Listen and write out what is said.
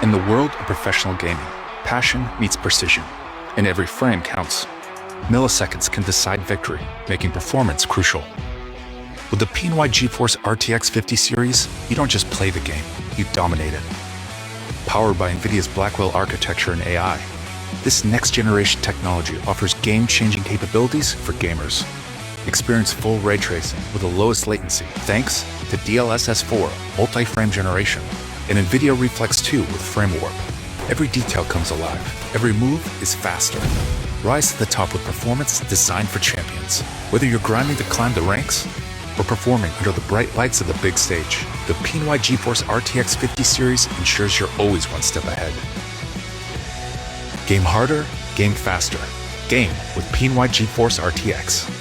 In the world of professional gaming, passion meets precision, and every frame counts. Milliseconds can decide victory, making performance crucial. With the PNY GeForce RTX 50 series, you don't just play the game, you dominate it. Powered by NVIDIA's Blackwell architecture and AI, this next-generation technology offers game-changing capabilities for gamers. Experience full ray tracing with the lowest latency thanks to DLSS 4 multi-frame generation and NVIDIA Reflex 2 with frame warp. Every detail comes alive. Every move is faster. Rise to the top with performance designed for champions. Whether you're grinding to climb the ranks or performing under the bright lights of the big stage, the PNY GeForce RTX 50 series ensures you're always one step ahead. Game harder, game faster. Game with PNY GeForce RTX.